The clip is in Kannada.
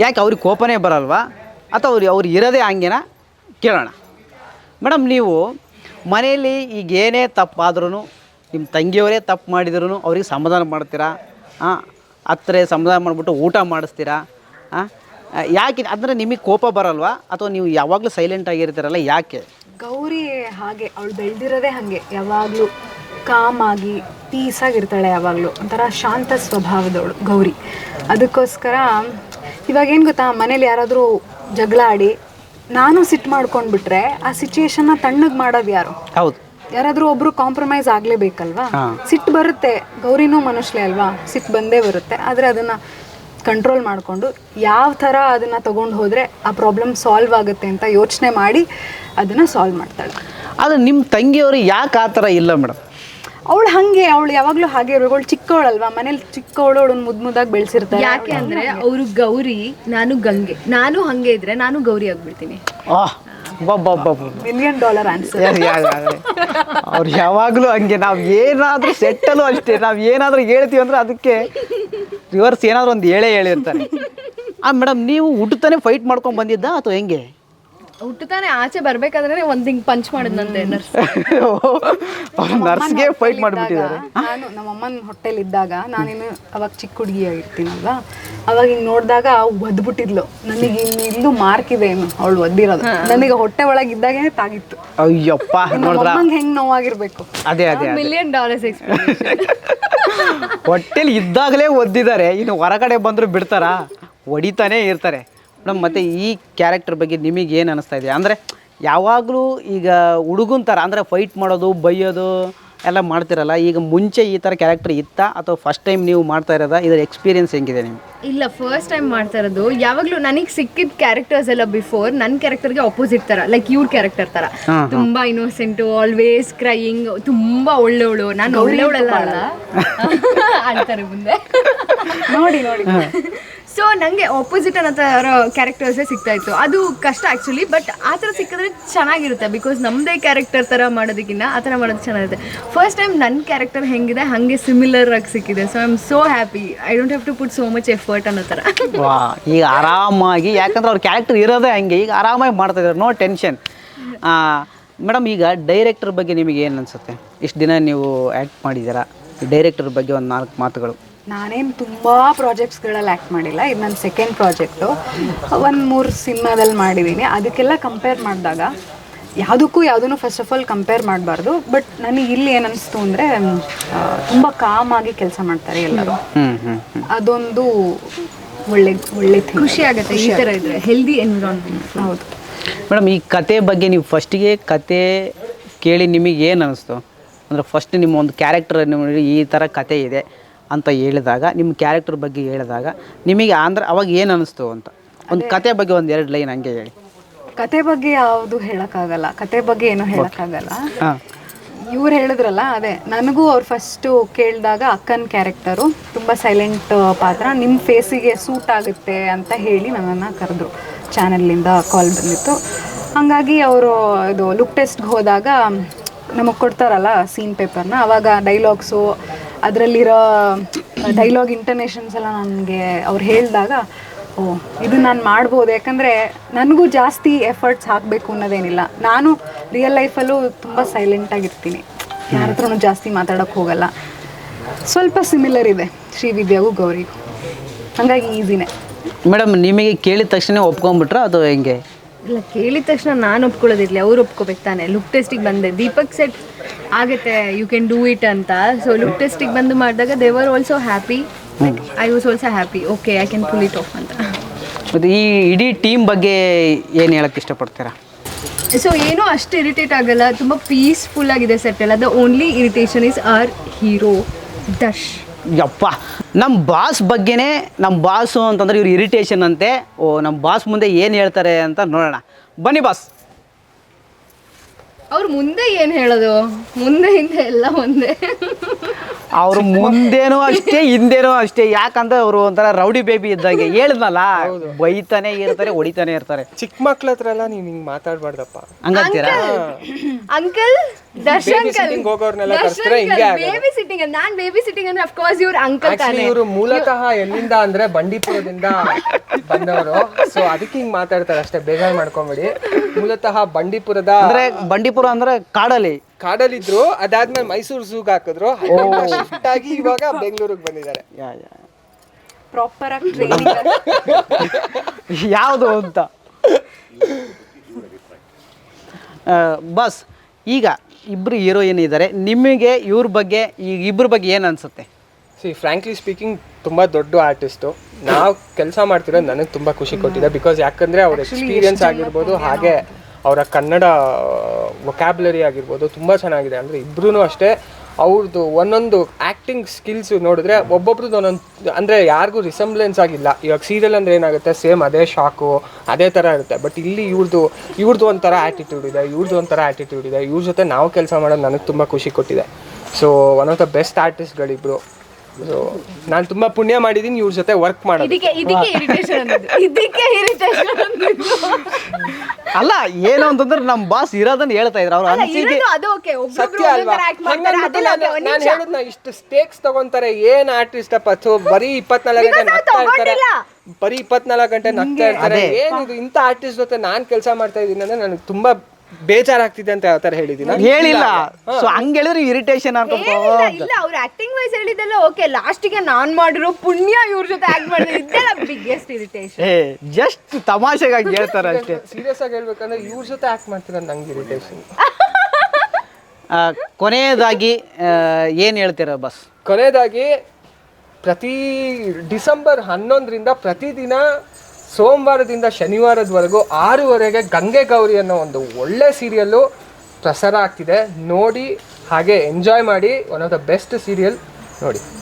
ಯಾಕೆ ಅವ್ರಿಗೆ ಕೋಪನೇ ಬರಲ್ವಾ ಅಥವಾ ಅವ್ರು ಇರೋದೇ ಹಂಗೆನಾ ಕೇಳೋಣ. ಮೇಡಮ್, ನೀವು ಮನೆಯಲ್ಲಿ ಈಗ ಏನೇ ತಪ್ಪಾದ್ರೂ ನಿಮ್ಮ ತಂಗಿಯವರೇ ತಪ್ಪು ಮಾಡಿದ್ರೂ ಅವ್ರಿಗೆ ಸಮಾಧಾನ ಮಾಡ್ತೀರಾ? ಹತ್ತಿರ ಸಮಾಧಾನ ಮಾಡಿಬಿಟ್ಟು ಊಟ ಮಾಡಿಸ್ತೀರಾ? ಯಾಕೆ ಅಂದರೆ ನಿಮಗೆ ಕೋಪ ಬರಲ್ವಾ ಅಥವಾ ನೀವು ಯಾವಾಗಲೂ ಸೈಲೆಂಟ್ ಆಗಿರ್ತೀರಲ್ಲ, ಯಾಕೆ? ಗೌರಿ ಹಾಗೆ, ಅವಳು ಬೆಳೆದಿರೋದೇ ಹಾಗೆ, ಯಾವಾಗಲೂ ಕಾಮ್ ಆಗಿ ಪೀಸಾಗಿರ್ತಾಳೆ, ಯಾವಾಗಲೂ ಒಂಥರ ಶಾಂತ ಸ್ವಭಾವದವಳು ಗೌರಿ. ಅದಕ್ಕೋಸ್ಕರ ಇವಾಗೇನು ಗೊತ್ತಾ, ಮನೇಲಿ ಯಾರಾದರೂ ಜಗಳ ಆಡಿ ನಾನು ಸಿಟ್ಟು ಮಾಡ್ಕೊಂಡ್ಬಿಟ್ರೆ ಆ ಸಿಚುಯೇಷನ್ನ ತಣ್ಣಗೆ ಮಾಡೋದು ಯಾರು? ಹೌದು, ಯಾರಾದರೂ ಒಬ್ಬರು ಕಾಂಪ್ರಮೈಸ್ ಆಗಲೇಬೇಕಲ್ವಾ? ಸಿಟ್ಟು ಬರುತ್ತೆ, ಗೌರಿನೂ ಮನುಷ್ಯಲೇ ಅಲ್ವಾ, ಸಿಟ್ಟು ಬಂದೇ ಬರುತ್ತೆ. ಆದರೆ ಅದನ್ನು ಕಂಟ್ರೋಲ್ ಮಾಡಿಕೊಂಡು ಯಾವ ಥರ ಅದನ್ನು ತೊಗೊಂಡು ಹೋದರೆ ಆ ಪ್ರಾಬ್ಲಮ್ ಸಾಲ್ವ್ ಆಗುತ್ತೆ ಅಂತ ಯೋಚನೆ ಮಾಡಿ ಅದನ್ನು ಸಾಲ್ವ್ ಮಾಡ್ತಾಳೆ. ಆದರೆ ನಿಮ್ಮ ತಂಗಿಯವರು ಯಾಕೆ ಆ ಥರ ಇಲ್ಲ ಮೇಡಮ್? ಅವಳು ಹಾಗೆ, ಅವಳು ಯಾವಾಗಲೂ ಹಾಗೆ ಇರಬೇಕು. ಅವಳು ಚಿಕ್ಕವಳಲ್ವಾ, ಮನೇಲಿ ಚಿಕ್ಕವಳು, ಅವಳು ಮುದ್ದಾಗಿ ಬೆಳೆಸಿರ್ತಾರೆ. ಯಾಕೆ ಅಂದರೆ ಅವರು ಗೌರಿ, ನಾನು ಗಂಗೆ, ನಾನು ಹಾಗೆ ಇದ್ರೆ ನಾನು ಗೌರಿ ಆಗಿಬಿಡ್ತೀನಿ. $1 million answer. ಅವ್ರು ಯಾವಾಗಲೂ ಹಂಗೆ. ನಾವು ಏನಾದರೂ ಸೆಟ್ಟಲ್ಲೂ ಅಷ್ಟೇ, ನಾವು ಏನಾದರೂ ಹೇಳ್ತೀವಿ ಅಂದರೆ ಅದಕ್ಕೆ ರಿವರ್ಸ್ ಏನಾದರೂ ಒಂದು ಹೇಳಿರ್ತಾರೆ. ಮೇಡಮ್, ನೀವು ಹುಟ್ಟುತ್ತಾನೆ ಫೈಟ್ ಮಾಡ್ಕೊಂಡು ಬಂದಿದ್ದ ಅಥವಾ ಹೆಂಗೆ? ಹುಟ್ಟುತ್ತಾನೆ ಆಚೆ ಬರ್ಬೇಕಾದ್ರೆ ಒಂದು ಹಿಂಗೆ ಪಂಚ್ ಮಾಡಿದ್ನಂತೆ ನರ್ಸ್. ನರ್ಸ್ಗೆ ಫೈಟ್ ಮಾಡಿಬಿಟ್ಟಿದ್ದಾರೆ. ನಾನು ನಮ್ಮಮ್ಮನ ಹೊಟ್ಟೆಲಿದ್ದಾಗ, ನಾನೇನು ಅವಾಗ ಚಿಕ್ಕ ಹುಡುಗಿಯಾಗಿರ್ತೀನಲ್ವಾ, ಅವಾಗ ಹಿಂಗೆ ನೋಡಿದಾಗ ಒದ್ಬಿಟ್ಟಿದ್ಲು. ನನಗೆ ಇಲ್ಲೂ ಮಾರ್ಕ್ ಇದೆ, ಏನು ಅವಳು ಒದ್ದಿರೋದು ನನಗೆ ಹೊಟ್ಟೆ ಒಳಗಿದ್ದಾಗೇ ತಾಗಿತ್ತು. ಅಯ್ಯಪ್ಪ, ನೋಡಿದ್ರ ಹೆಂಗೆ ನೋವಾಗಿರ್ಬೇಕು. ಅದೇ $1 million ಹೊಟ್ಟೆಲಿ ಇದ್ದಾಗಲೇ ಒದ್ದಿದ್ದಾರೆ, ಇನ್ನು ಹೊರಗಡೆ ಬಂದರೂ ಬಿಡ್ತಾರಾ? ಹೊಡಿತಾನೇ ಇರ್ತಾರೆ. ಮೇಡಮ್, ಮತ್ತು ಈ ಕ್ಯಾರೆಕ್ಟರ್ ಬಗ್ಗೆ ನಿಮಗೆ ಏನು ಅನ್ನಿಸ್ತಾ ಇದೆ? ಅಂದರೆ ಯಾವಾಗಲೂ ಈಗ ಹುಡುಗನ ಥರ ಅಂದರೆ ಫೈಟ್ ಮಾಡೋದು, ಬೈಯೋದು ಎಲ್ಲ ಮಾಡ್ತಿರಲ್ಲ, ಈಗ ಮುಂಚೆ ಈ ಥರ ಕ್ಯಾರೆಕ್ಟರ್ ಇತ್ತಾ ಅಥವಾ ಫಸ್ಟ್ ಟೈಮ್ ನೀವು ಮಾಡ್ತಾ ಇರೋದಾ? ಇದರ ಎಕ್ಸ್ಪೀರಿಯನ್ಸ್ ಹೆಂಗಿದೆ ನಿಮ್ಗೆ? ಇಲ್ಲ, ಫಸ್ಟ್ ಟೈಮ್ ಮಾಡ್ತಾ ಇರೋದು. ಯಾವಾಗಲೂ ನನಗೆ ಸಿಕ್ಕಿದ ಕ್ಯಾರೆಕ್ಟರ್ಸ್ ಎಲ್ಲ ಬಿಫೋರ್ ನನ್ನ ಕ್ಯಾರೆಕ್ಟರ್ಗೆ ಅಪೋಸಿಟ್ ಥರ, ಲೈಕ್ ಇವ್ರ ಕ್ಯಾರೆಕ್ಟರ್ ಥರ ತುಂಬ ಇನ್ನೋಸೆಂಟು, ಆಲ್ವೇಸ್ ಕ್ರೈಯಿಂಗ್, ತುಂಬ ಒಳ್ಳೆವಳು. ನಾನು ಒಳ್ಳೆವಳಲ್ಲ ಅಲ್ಲ ಅಂತಾರೆ ಮುಂದೆ ನೋಡಿ. ಸೊ ನನಗೆ ಆಪೋಸಿಟ್ ಅನ್ನೋ ಥರ ಕ್ಯಾರೆಕ್ಟರ್ಸೇ ಸಿಗ್ತಾಯಿತ್ತು. ಅದು ಕಷ್ಟ ಆ್ಯಕ್ಚುಲಿ, ಬಟ್ ಆ ಥರ ಸಿಕ್ಕಿದ್ರೆ ಚೆನ್ನಾಗಿರುತ್ತೆ. ಬಿಕಾಸ್ ನಮ್ಮದೇ ಕ್ಯಾರೆಕ್ಟರ್ ಥರ ಮಾಡೋದಕ್ಕಿಂತ ಆ ಥರ ಮಾಡೋದು ಚೆನ್ನಾಗಿರುತ್ತೆ. ಫಸ್ಟ್ ಟೈಮ್ ನನ್ನ ಕ್ಯಾರೆಕ್ಟರ್ ಹೆಂಗಿದೆ ಹಾಗೆ ಸಿಮಿಲರ್ ಆಗಿ ಸಿಕ್ಕಿದೆ. So I am so happy. I don't have to put so much effort ಅನ್ನೋ ಥರ. ಈಗ ಆರಾಮಾಗಿ, ಯಾಕಂದ್ರೆ ಅವ್ರ ಕ್ಯಾರೆಕ್ಟರ್ ಇರೋದೇ ಹಂಗೆ, ಈಗ ಆರಾಮಾಗಿ ಮಾಡ್ತಾಯಿದ್ದಾರೆ, ನೋ ಟೆನ್ಷನ್. ಮೇಡಮ್, ಈಗ ಡೈರೆಕ್ಟರ್ ಬಗ್ಗೆ ನಿಮಗೆ ಏನು ಅನಿಸುತ್ತೆ? ಇಷ್ಟು ದಿನ ನೀವು ಆ್ಯಕ್ಟ್ ಮಾಡಿದ್ದೀರಾ, ಡೈರೆಕ್ಟರ್ ಬಗ್ಗೆ ಒಂದು 4 ಮಾತುಗಳು. ನಾನೇನು ತುಂಬ ಪ್ರಾಜೆಕ್ಟ್ಸ್ಗಳಲ್ಲಿ ಆ್ಯಕ್ಟ್ ಮಾಡಿಲ್ಲ. ಇದು ನನ್ನ ಸೆಕೆಂಡ್ ಪ್ರಾಜೆಕ್ಟು. 1-3 ಸಿನಿಮಾದಲ್ಲಿ ಮಾಡಿದ್ದೀನಿ. ಅದಕ್ಕೆಲ್ಲ ಕಂಪೇರ್ ಮಾಡಿದಾಗ ಯಾವುದನ್ನು ಫಸ್ಟ್ ಆಫ್ ಆಲ್ ಕಂಪೇರ್ ಮಾಡಬಾರ್ದು. ಬಟ್ ನನಗೆ ಇಲ್ಲಿ ಏನು ಅನಿಸ್ತು ಅಂದರೆ, ತುಂಬ ಕಾಮಾಗಿ ಕೆಲಸ ಮಾಡ್ತಾರೆ ಎಲ್ಲರೂ. ಅದೊಂದು ಒಳ್ಳೆ ಖುಷಿ ಆಗುತ್ತೆ ಈ ಥರ ಇದ್ದರೆ, ಹೆಲ್ದಿ ಎನ್ವಿರಾನ್ಮೆಂಟ್. ಹೌದು ಮೇಡಮ್, ಈ ಕತೆ ಬಗ್ಗೆ ನೀವು ಫಸ್ಟಿಗೆ ಕತೆ ಕೇಳಿ ನಿಮಗೆ ಏನು ಅನ್ನಿಸ್ತು? ಅಂದರೆ ಫಸ್ಟ್ ನಿಮ್ಮ ಒಂದು ಕ್ಯಾರೆಕ್ಟರ್ ಈ ಥರ ಕತೆ ಇದೆ ಅಂತ ಹೇಳಿದಾಗ, ನಿಮ್ಮ ಕ್ಯಾರೆಕ್ಟರ್ ಬಗ್ಗೆ ಹೇಳಿದಾಗ ನಿಮಗೆ ಅಂದರೆ ಅವಾಗ ಏನು ಅನ್ನಿಸ್ತು ಅಂತ ಒಂದು ಕತೆ ಬಗ್ಗೆ ಒಂದು 2 ಲೈನ್ ಹಂಗೆ ಹೇಳಿ. ಕತೆ ಬಗ್ಗೆ ಯಾವುದು ಹೇಳೋಕ್ಕಾಗಲ್ಲ, ಕತೆ ಬಗ್ಗೆ ಏನೂ ಹೇಳೋಕ್ಕಾಗಲ್ಲ. ಇವ್ರು ಹೇಳಿದ್ರಲ್ಲ, ಅದೇ ನನಗೂ ಅವ್ರು ಫಸ್ಟು ಕೇಳಿದಾಗ ಅಕ್ಕನ ಕ್ಯಾರೆಕ್ಟರು ತುಂಬ ಸೈಲೆಂಟ್ ಪಾತ್ರ, ನಿಮ್ಮ ಫೇಸಿಗೆ ಸೂಟ್ ಆಗುತ್ತೆ ಅಂತ ಹೇಳಿ ನನ್ನನ್ನು ಕರೆದ್ರು. ಚಾನಲಿಂದ ಕಾಲ್ ಬಂದಿತ್ತು. ಹಾಗಾಗಿ ಅವರು ಇದು ಲುಕ್ ಟೆಸ್ಟ್ಗೆ ಹೋದಾಗ ನಮಗೆ ಕೊಡ್ತಾರಲ್ಲ ಸೀನ್ ಪೇಪರ್ನ, ಆವಾಗ ಡೈಲಾಗ್ಸು, ಅದರಲ್ಲಿರೋ ಡೈಲಾಗ್ ಇಂಟರ್ನೇಷನ್ಸ್ ಎಲ್ಲ ನನಗೆ ಅವ್ರು ಹೇಳಿದಾಗ, ಇದು ನಾನು ಮಾಡ್ಬೋದು. ಯಾಕಂದರೆ ನನಗೂ ಜಾಸ್ತಿ ಎಫರ್ಟ್ಸ್ ಹಾಕಬೇಕು ಅನ್ನೋದೇನಿಲ್ಲ. ನಾನು ರಿಯಲ್ ಲೈಫಲ್ಲೂ ತುಂಬ ಸೈಲೆಂಟಾಗಿರ್ತೀನಿ, ಯಾರ ಹತ್ರನೂ ಜಾಸ್ತಿ ಮಾತಾಡೋಕ್ಕೆ ಹೋಗಲ್ಲ. ಸ್ವಲ್ಪ ಸಿಮಿಲರ್ ಇದೆ ಶ್ರೀವಿದ್ಯಾಗೂ ಗೌರಿಗೂ, ಹಾಗಾಗಿ ಈಸಿನೇ. ಮೇಡಮ್, ನಿಮಗೆ ಕೇಳಿದ ತಕ್ಷಣ ಒಪ್ಕೊಂಡ್ಬಿಟ್ರೆ ಅದು ಹೆಂಗೆ? ಇಲ್ಲ, ಕೇಳಿದ ತಕ್ಷಣ ನಾನು ಒಪ್ಕೊಳ್ಳೋದಿರಲಿ, ಅವ್ರು ಒಪ್ಕೋಬೇಕು ತಾನೆ. ಲುಕ್ ಟೆಸ್ಟಿಗೆ ಬಂದೆ, ದೀಪಕ್ ಸೆಟ್ ಆಗುತ್ತೆ, ಯು ಕ್ಯಾನ್ ಡೂ ಇಟ್ ಅಂತ. ಸೊ ಲುಕ್ ಟೆಸ್ಟಿಗೆ ಬಂದು ಮಾಡಿದಾಗ they were also happy, I was also happy, okay I can pull it off ಅಂತ. ಮತ್ತು ಈ ಇಡೀ ಟೀಮ್ ಬಗ್ಗೆ ಏನು ಹೇಳೋಕ್ಕೆ ಇಷ್ಟಪಡ್ತೀರಾ? ಸೊ ಏನೂ ಅಷ್ಟು ಇರಿಟೇಟ್ ಆಗಲ್ಲ, ತುಂಬ ಪೀಸ್ಫುಲ್ ಆಗಿದೆ ಸೆಟ್ ಎಲ್ಲ. The only irritation is our hero ದಶ್. ಯಪ್ಪ, ನಮ್ಮ ಬಾಸ್ ಬಗ್ಗೆನೇ, ನಮ್ಮ ಬಾಸು ಅಂತಂದರೆ ಇವ್ರು ಇರಿಟೇಷನ್ ಅಂತೆ. ನಮ್ಮ ಬಾಸ್ ಮುಂದೆ ಏನು ಹೇಳ್ತಾರೆ ಅಂತ ನೋಡೋಣ ಬನ್ನಿ ಬಾಸ್. ಅವ್ರು ಮುಂದೆ ಏನು ಹೇಳೋದು, ಮುಂದೆ ಹಿಂದೆ ಎಲ್ಲ ಒಂದೇ. ಅವರು ಮುಂದೇನೂ ಅಷ್ಟೇ, ಹಿಂದೇನೂ ಅಷ್ಟೇ. ಯಾಕಂದ್ರೆ ಅವರು ಒಂಥರ ರೌಡಿ ಬೇಬಿ ಇದ್ದಂಗೆ, ಹೇಳಿದ್ನಲ್ಲ, ಬೈತಾನೆ ಇರ್ತಾರೆ, ಹೊಡಿತಾನೆ ಇರ್ತಾರೆ. ಚಿಕ್ಕ ಮಕ್ಳ ಹತ್ರ ಎಲ್ಲ ನೀವು ಹಿಂಗೆ ಮಾತಾಡ್ಬಾರ್ದಪ್ಪ ಹಂಗಂತೀರಾ? ಅಂಕಲ್ ದರ್ಶನ್ ಸಿಟ್ಟಿಂಗ್ ಹೋಗೋರ್ನೆಲ್ಲ ಕರ್ಸ್ರೆ ಹಿಂಗೆ ಆಗೋದು. ಬೇಬಿ ಸಿಟ್ಟಿಂಗ್ ನಾನ್ ಬೇಬಿ ಸಿಟ್ಟಿಂಗ್ ಅಂದ್ರೆ ಅಫ್ ಕೋರ್ಸ್ ಇವ್ರ ಅಂಕಲ್ ತಾನೆ. ಇವರು ಮೂಲತಃ ಎಲ್ಲಿಂದ ಅಂದ್ರೆ ಬಂಡೀಪುರದಿಂದ ಬಂದವರು, ಸೊ ಅದಕ್ಕೆ ಹಿಂಗ್ ಮಾತಾಡ್ತಾರೆ ಅಷ್ಟೇ, ಬೇಜಾರ್ ಮಾಡ್ಕೊಂಬೇಡಿ. ಮೂಲತಃ ಬಂಡೀಪುರದ ಅಂದ್ರೆ ಬಂಡೀಪುರ ಅಂದ್ರೆ ಕಾಡಲ್ಲಿದ್ರು, ಅದಾದ್ಮೇಲೆ ಮೈಸೂರು ಝೂಗ್ ಹಾಕಿದ್ರು, ಶಿಫ್ಟ್ ಆಗಿ ಇವಾಗ ಬೆಂಗಳೂರಿಗೆ ಬಂದಿದ್ದಾರೆ. ಪ್ರಾಪರ್ ಆಗಿ ಟ್ರೈನಿಂಗ್ ಯಾವುದು ಅಂತ ಬಸ್. ಈಗ ಇಬ್ರು ಹೀರೋಯಿನ್ ಇದ್ದಾರೆ, ನಿಮಗೆ ಇವ್ರ ಬಗ್ಗೆ ಇಬ್ಬರ ಬಗ್ಗೆ ಏನು ಅನ್ಸುತ್ತೆ? ಫ್ರಾಂಕ್ಲಿ ಸ್ಪೀಕಿಂಗ್ ತುಂಬ ದೊಡ್ಡ ಆರ್ಟಿಸ್ಟು. ನಾವು ಕೆಲಸ ಮಾಡ್ತಿರೋದು ನನಗೆ ತುಂಬ ಖುಷಿ ಕೊಟ್ಟಿದೆ. ಬಿಕಾಸ್ ಯಾಕಂದರೆ ಅವ್ರ ಎಕ್ಸ್ಪೀರಿಯನ್ಸ್ ಆಗಿರ್ಬೋದು, ಹಾಗೆ ಅವರ ಕನ್ನಡ ವೊಕ್ಯಾಬ್ಯುಲರಿ ಆಗಿರ್ಬೋದು ತುಂಬ ಚೆನ್ನಾಗಿದೆ. ಅಂದರೆ ಇಬ್ಬರೂ ಅಷ್ಟೇ, ಅವ್ರದ್ದು ಒಂದೊಂದು ಆ್ಯಕ್ಟಿಂಗ್ ಸ್ಕಿಲ್ಸು ನೋಡಿದ್ರೆ ಒಬ್ಬೊಬ್ರದ್ದು ಒಂದೊಂದು, ಅಂದರೆ ಯಾರಿಗೂ ರಿಸೆಂಬ್ಲೆನ್ಸ್ ಆಗಿಲ್ಲ. ಇವಾಗ ಸೀರಿಯಲ್ ಅಂದರೆ ಏನಾಗುತ್ತೆ, ಸೇಮ್ ಅದೇ ಶಾಕು ಅದೇ ಥರ ಇರುತ್ತೆ. ಬಟ್ ಇಲ್ಲಿ ಇವ್ರದ್ದು ಒಂಥರ ಆ್ಯಟಿಟ್ಯೂಡ್ ಇದೆ, ಇವ್ರದ್ದು ಒಂಥರ ಆ್ಯಟಿಟ್ಯೂಡ್ ಇದೆ. ಇವ್ರ ಜೊತೆ ನಾವು ಕೆಲಸ ಮಾಡೋದು ನನಗೆ ತುಂಬ ಖುಷಿ ಕೊಟ್ಟಿದೆ. So one of the best ಆರ್ಟಿಸ್ಟ್ಗಳಿಬ್ರು. ಸೊ ನಾನು ತುಂಬ ಪುಣ್ಯ ಮಾಡಿದ್ದೀನಿ ಇವ್ರ ಜೊತೆ ವರ್ಕ್ ಮಾಡೋದು. ಇದಕ್ಕೆ ಇರಿಟೇಷನ್ ಅಲ್ಲ ಏನು ಅಂತಂದ್ರೆ ನಮ್ಮ ಬಾಸ್ ಇರೋದನ್ನ ಹೇಳ್ತಾ ಇದ್ರು ಅವ್ರು ಅನ್ಸಿಕೆ. ಅದು ಓಕೆ, ಸತ್ಯ ಅಲ್ವಾ? ನಾನು ಹೇಳಿದ್ನ ಇಷ್ಟು ಸ್ಟೇಕ್ಸ್ ತಗೊಂತಾರೆ, ಏನ್ ಆರ್ಟಿಸ್ಟ್ ಅಪ್ಪ, ಬರೀ 24 ಗಂಟೆ ನಗ್ತಾ ಇರ್ತಾರೆ, ಬರೀ 24 ಗಂಟೆ ನಗ್ತಾ ಇರ್ತಾರೆ. ಏನಿದು ಇಂಥ ಆರ್ಟಿಸ್ಟ್ ಜೊತೆ ನಾನ್ ಕೆಲಸ ಮಾಡ್ತಾ ಇದ್ದೀನಿ ಅಂದ್ರೆ ನನಗೆ ತುಂಬಾ ಬೇಜಾರಾಗ್ತಿದೆ ಅಂತ ಯಾವ ತರ ಹೇಳಿದೀನಿ? ಹೇಳಿಲ್ಲ. ಸೊ ಹಂಗ ಹೇಳಿದ್ರೆ ಇರಿಟೇಷನ್ ಇಲ್ಲ, ಅವ್ರ ಆಕ್ಟಿಂಗ್ ವೈಸ್ ಹೇಳಿದೆಲ್ಲ ಓಕೆ. ಲಾಸ್ಟಿಗೆ ನಾನ್ ಮಾಡಿರೋ ಪುಣ್ಯ ಇವ್ರ ಜೊತೆ ಆಕ್ಟ್ ಮಾಡಿದ್ರೆ ಇದೆಲ್ಲ ಬಿಗ್ಗೆಸ್ಟ್ ಇರಿಟೇಷನ್. ಜಸ್ಟ್ ತಮಾಷೆಗಾಗಿ ಹೇಳ್ತಾರೆ ಅಷ್ಟೇ. ಸೀರಿಯಸ್ ಆಗಿ ಹೇಳ್ಬೇಕಂದ್ರೆ ಇವ್ರ ಜೊತೆ ಆಕ್ಟ್ ಮಾಡ್ತೀರ ನಂಗೆ ಇರಿಟೇಷನ್. ಕೊನೆಯದಾಗಿ ಏನು ಹೇಳ್ತೀರಾ ಬಸ್? ಕೊನೆಯದಾಗಿ ಪ್ರತಿ ಡಿಸೆಂಬರ್ 11ರಿಂದ ಪ್ರತಿದಿನ ಸೋಮವಾರದಿಂದ ಶನಿವಾರದವರೆಗೂ 6:30ಗೆ ಗಂಗೆ ಗೌರಿ ಅನ್ನೋ ಒಂದು ಒಳ್ಳೆ ಸೀರಿಯಲ್ಲು ಪ್ರಸಾರ ಆಗ್ತಿದೆ. ನೋಡಿ, ಹಾಗೆ ಎಂಜಾಯ್ ಮಾಡಿ. One of the best serial ನೋಡಿ.